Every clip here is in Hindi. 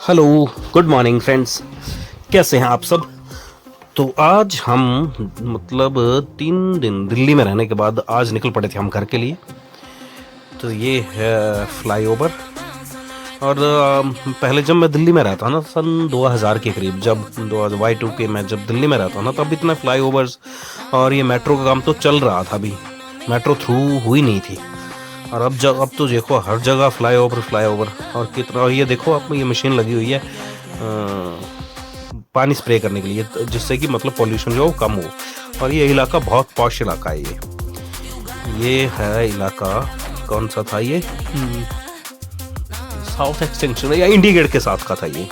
Hello, good morning friends. कैसे हैं आप सब? तो आज हम मतलब 3 दिन दिल्ली में रहने के बाद आज निकल पड़े थे हम घर के लिए। तो ये है फ्लाईओवर। और पहले जब मैं दिल्ली में रहता ना सन 2000 के करीब, जब 2000 Y2K में जब दिल्ली में रहता ना, तब इतना फ्लाईओवर्स और ये मेट्रो का काम तो चल रहा था। अभी मेट्रो थ्रू हुई नहीं थी। और अब तो देखो हर जगह फ्लाईओवर और कितना। और ये देखो आप, ये मशीन लगी हुई है पानी स्प्रे करने के लिए, जिससे कि मतलब पोल्यूशन जो कम हो। और ये इलाका बहुत पॉश इलाका है। ये है इलाका, कौन सा था ये? साउथ एक्सटेंशन या इंडिया गेट के साथ का था ये।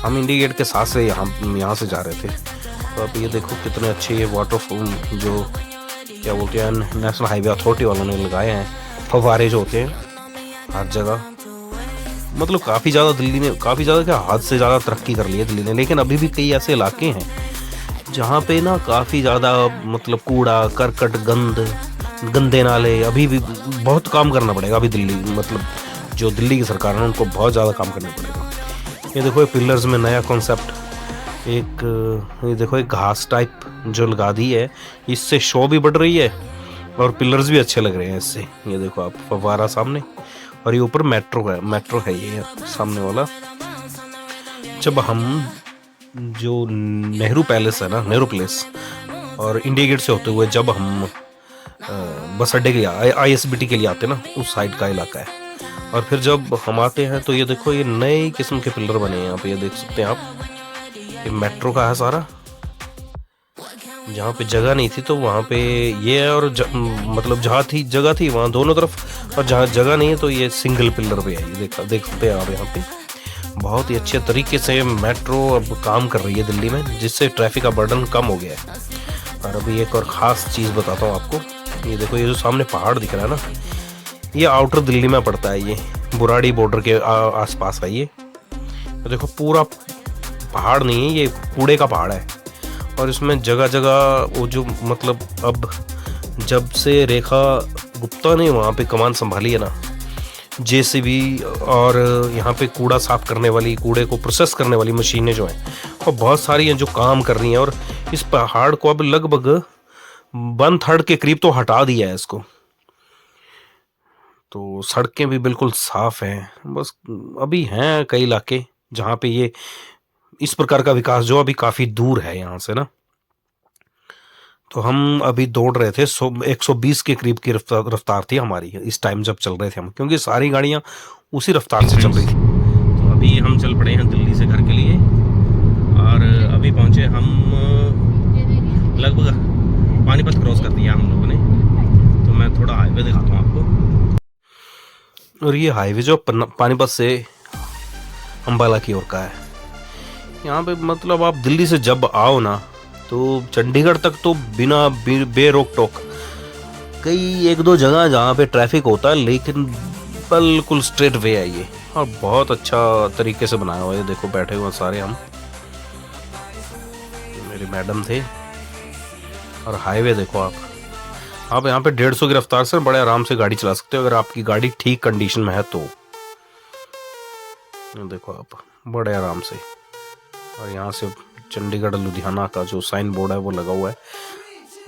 हम इंडिया गेट के साथ से यहाँ से जा रहे थे। तो अब ये देखो कितने अच्छे ये वाटरफॉल, जो क्या बोलते हैं, नेशनल हाईवे अथॉरिटी वालों ने लगाए हैं फव्वारे जो होते हैं हर जगह। मतलब काफ़ी ज़्यादा दिल्ली ने, काफ़ी ज़्यादा क्या, हद से ज़्यादा तरक्की कर ली है दिल्ली ने। लेकिन अभी भी कई ऐसे इलाके हैं जहाँ पे ना काफ़ी ज़्यादा मतलब कूड़ा करकट गंदे नाले, अभी भी बहुत काम करना पड़ेगा। अभी दिल्ली मतलब जो दिल्ली की सरकार है उनको बहुत ज़्यादा काम करना पड़ेगा। ये देखो ये पिलर्स में नया कॉन्सेप्ट, ये देखो एक घास टाइप जो लगा दी है, इससे शो भी बढ़ रही है और पिलर्स भी अच्छे लग रहे हैं इससे। ये देखो आप फव्वारा सामने, और ये ऊपर मेट्रो है ये सामने वाला। जब हम जो नेहरू पैलेस है ना, नेहरू प्लेस, और इंडिया गेट से होते हुए जब हम बस अड्डे के लिए ISBT के लिए आते ना, उस साइड का इलाका है। और फिर जब हम आते हैं तो ये देखो ये नए किस्म के पिलर बने हैं यहाँ पे, ये देख सकते हैं आप। ये मेट्रो का है सारा। जहाँ पे जगह नहीं थी तो वहाँ पे ये है, और मतलब जहाँ थी जगह थी वहाँ दोनों तरफ, और जहाँ जगह नहीं है तो ये सिंगल पिलर पे है। ये देख सकते हैं आप यहाँ पे। बहुत ही अच्छे तरीके से मेट्रो अब काम कर रही है दिल्ली में, जिससे ट्रैफिक का बर्डन कम हो गया है। और अभी एक और ख़ास चीज़ बताता हूँ आपको। ये देखो ये जो सामने पहाड़ दिख रहा है ना, ये आउटर दिल्ली में पड़ता है। ये बुराड़ी बॉर्डर के आसपास है ये। तो देखो पूरा पहाड़ नहीं है, ये कूड़े का पहाड़ है। और इसमें जगह जगह वो जो मतलब अब जब से रेखा गुप्ता ने वहाँ पे कमान संभाली है ना, JCB और यहाँ पे कूड़ा साफ करने वाली, कूड़े को प्रोसेस करने वाली मशीनें जो हैं वो बहुत सारी हैं जो काम कर रही हैं। और इस पहाड़ को अब लगभग 1/3 के करीब तो हटा दिया है इसको। तो सड़कें भी बिल्कुल साफ हैं। बस अभी हैं कई इलाके जहाँ पे ये इस प्रकार का विकास जो अभी काफ़ी दूर है यहाँ से ना। तो हम अभी दौड़ रहे थे 120 के करीब की रफ्तार थी हमारी इस टाइम जब चल रहे थे हम, क्योंकि सारी गाड़ियाँ उसी रफ्तार से चल रही थी। तो अभी हम चल पड़े हैं दिल्ली से घर के लिए, और अभी पहुँचे हम लगभग पानीपत क्रॉस कर दिया हम लोगों ने। तो मैं थोड़ा हाईवे दिखाता हूँ आपको। और ये हाईवे जो पानीपत से अम्बाला की ओर का है। यहाँ पे मतलब आप दिल्ली से जब आओ ना तो चंडीगढ़ तक तो बिना बेरोक टोक, कई 1-2 जगह जहाँ पे ट्रैफिक होता है, लेकिन बिल्कुल स्ट्रेट वे है ये। और बहुत अच्छा तरीके से बनाया हुआ है। देखो बैठे हुए सारे हम, मेरे मैडम थे। और हाईवे देखो आप यहाँ पे 150 की रफ्तार से बड़े आराम से गाड़ी चला सकते हो, अगर आपकी गाड़ी ठीक कंडीशन में है तो। देखो आप बड़े आराम से। और यहाँ से चंडीगढ़ लुधियाना का जो साइन बोर्ड है वो लगा हुआ है।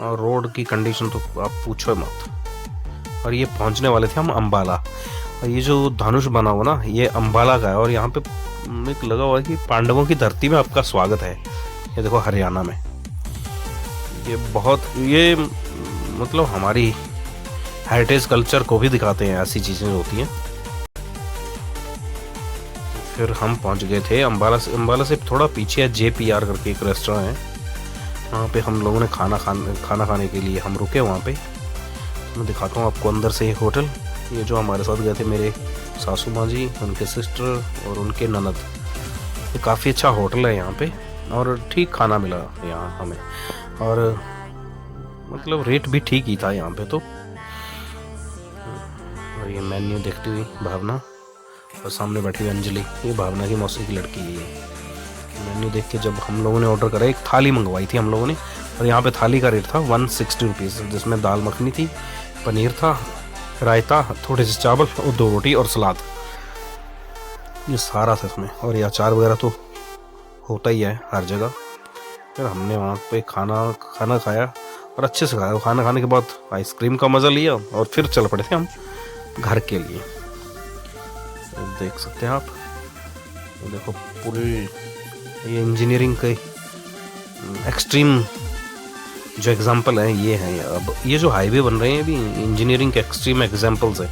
और रोड की कंडीशन तो आप पूछो मत। और ये पहुँचने वाले थे हम अम्बाला। और ये जो धनुष बना हुआ ना, ये अम्बाला का है। और यहाँ पे एक लगा हुआ है कि पांडवों की धरती में आपका स्वागत है। ये देखो हरियाणा में। ये मतलब हमारी हेरिटेज कल्चर को भी दिखाते हैं, ऐसी चीज़ें होती हैं। फिर हम पहुंच गए थे अम्बाला से थोड़ा पीछे है JPR करके एक रेस्टोरेंट है। वहाँ पे हम लोगों ने खाना खाने के लिए हम रुके वहाँ पे। मैं दिखाता हूँ आपको अंदर से एक होटल। ये जो हमारे साथ गए थे मेरे सासू माँ जी, उनके सिस्टर और उनके ननद। ये काफ़ी अच्छा होटल है यहाँ पे, और ठीक खाना मिला यहाँ हमें। और मतलब रेट भी ठीक ही था यहाँ पे तो। और ये मेन्यू देखती हुई भावना, और सामने बैठी हुई अंजलि, ये भावना की मौसी की लड़की है ये। मेन्यू देख के जब हम लोगों ने ऑर्डर करा, एक थाली मंगवाई थी हम लोगों ने। और यहाँ पे थाली का रेट था 160 रुपीज़, जिसमें दाल मखनी थी, पनीर था, रायता, थोड़े से चावल और 2 रोटी और सलाद। ये सारा था इसमें। और ये अचार वगैरह तो होता ही है हर जगह। फिर हमने वहाँ पे खाना खाया और अच्छे से खाया। खाना खाने के बाद आइसक्रीम का मज़ा लिया और फिर चल पड़े थे हम घर के लिए। देख सकते हैं आप, ये देखो पूरी ये इंजीनियरिंग के एक्सट्रीम जो एग्जांपल है ये हैं। अब ये जो हाईवे बन रहे हैं अभी इंजीनियरिंग के एक्सट्रीम एग्जांपल्स हैं।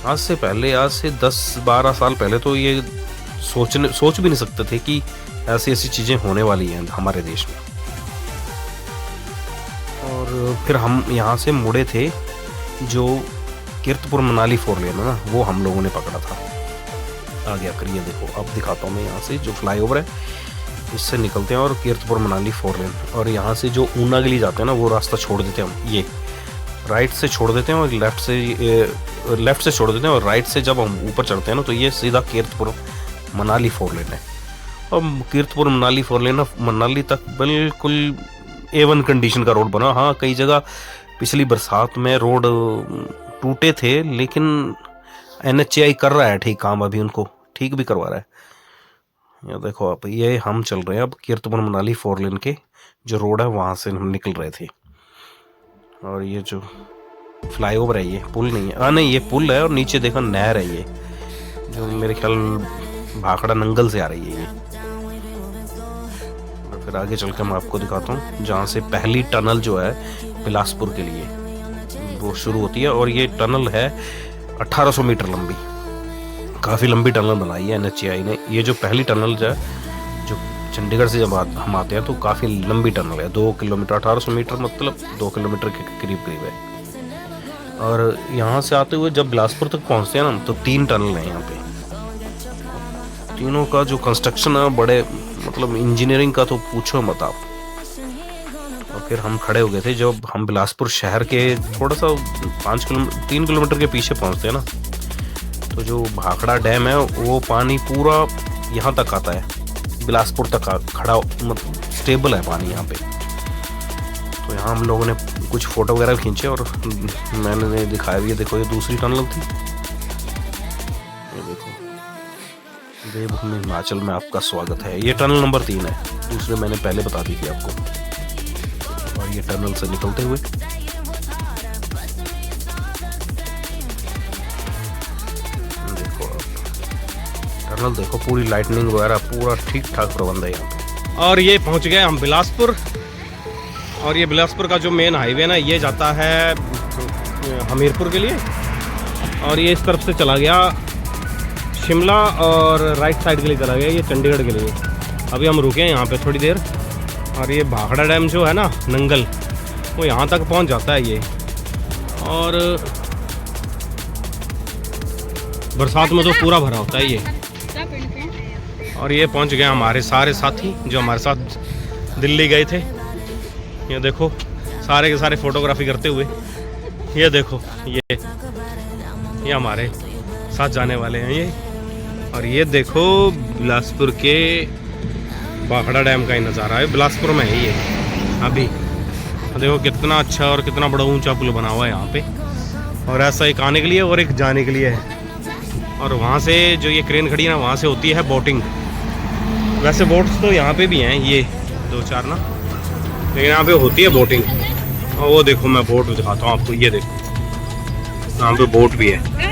आज से 10-12 साल पहले तो ये सोच भी नहीं सकते थे कि ऐसी चीज़ें होने वाली हैं हमारे देश में। और फिर हम यहाँ से मुड़े थे, जो कीर्तपुर मनाली 4 लेन है ना, वो हम लोगों ने पकड़ा था। आ गया करिए, देखो अब दिखाता हूँ मैं। यहाँ से जो फ्लाईओवर है इससे निकलते हैं और कीर्तपुर मनाली 4 लेन। और यहाँ से जो ऊना के लिए जाते हैं ना, वो रास्ता छोड़ देते हैं हम। ये राइट से छोड़ देते हैं और लेफ्ट से छोड़ देते हैं। और राइट से जब हम ऊपर चढ़ते हैं ना, तो ये सीधा कीर्तपुर मनाली 4 लेन है। और कीर्तपुर मनाली 4 लेन मनाली तक बिल्कुल A1 कंडीशन का रोड बना। हाँ, कई जगह पिछली बरसात में रोड टूटे थे, लेकिन NHAI कर रहा है ठीक काम, अभी उनको ठीक भी करवा रहा है। ये देखो आप, ये हम चल रहे हैं अब कीर्तपुर मनाली 4 लेन के जो रोड है वहाँ से हम निकल रहे थे। और ये जो फ्लाईओवर है, ये पुल नहीं है। नहीं, ये पुल है और नीचे देखो नहर है, ये जो मेरे ख्याल भाखड़ा नंगल से आ रही है ये। और फिर आगे चल के मैं आपको दिखाता हूँ जहाँ से पहली टनल जो है बिलासपुर के लिए वो शुरू होती है। और ये टनल है 1800 मीटर लंबी, काफ़ी लंबी टनल बनाई है NHAI ने। ये जो पहली टनल जो चंडीगढ़ से जब हम आते हैं तो काफ़ी लंबी टनल है, 2 किलोमीटर, 1800 मीटर मतलब 2 किलोमीटर के करीब है। और यहाँ से आते हुए जब बिलासपुर तक पहुँचते हैं ना, तो 3 टनल हैं यहाँ पे। तीनों का जो कंस्ट्रक्शन है बड़े, मतलब इंजीनियरिंग का तो पूछो मत आप। और फिर हम खड़े हो गए थे जब हम बिलासपुर शहर के थोड़ा सा 3 किलोमीटर के पीछे पहुँचते हैं ना, तो जो भाखड़ा डैम है वो पानी पूरा यहाँ तक आता है, बिलासपुर तक खड़ा, मतलब स्टेबल है पानी यहाँ पे। तो यहाँ हम लोगों ने कुछ फ़ोटो वगैरह खींचे और मैंने दिखाया भी है। देखो ये दूसरी टनल थी, ये देखो देवभूमि हिमाचल में आपका स्वागत है। ये टनल नंबर 3 है, दूसरे मैंने पहले बता दी थी आपको। और ये टनल से निकलते हुए टनल देखो, पूरी लाइटनिंग वगैरह पूरा ठीक ठाक प्रबंध है यहाँ पे। और ये पहुँच गए हम बिलासपुर। और ये बिलासपुर का जो मेन हाईवे ना, ये जाता है हमीरपुर के लिए, और ये इस तरफ से चला गया शिमला, और राइट साइड के लिए चला गया ये चंडीगढ़ के लिए। अभी हम रुके हैं यहाँ पे थोड़ी देर। और ये भाखड़ा डैम जो है ना, नंगल, वो यहाँ तक पहुँच जाता है ये। और बरसात में तो पूरा भरा होता है ये। और ये पहुंच गए हमारे सारे साथी जो हमारे साथ दिल्ली गए थे। ये देखो सारे के सारे फोटोग्राफी करते हुए। ये देखो ये हमारे साथ जाने वाले हैं ये। और ये देखो बिलासपुर के भाखड़ा डैम का ही नज़ारा है, बिलासपुर में है ये। अभी देखो कितना अच्छा और कितना बड़ा ऊंचा पुल बना हुआ है यहाँ पे। और ऐसा एक आने के लिए और एक जाने के लिए है। और वहाँ से जो ये क्रेन खड़ी है ना, वहाँ से होती है बोटिंग। वैसे बोट्स तो यहाँ पे भी हैं, ये 2-4 ना, लेकिन यहाँ पे होती है बोटिंग। और वो देखो मैं बोट दिखाता हूँ आपको, ये देखो यहाँ पे बोट भी है।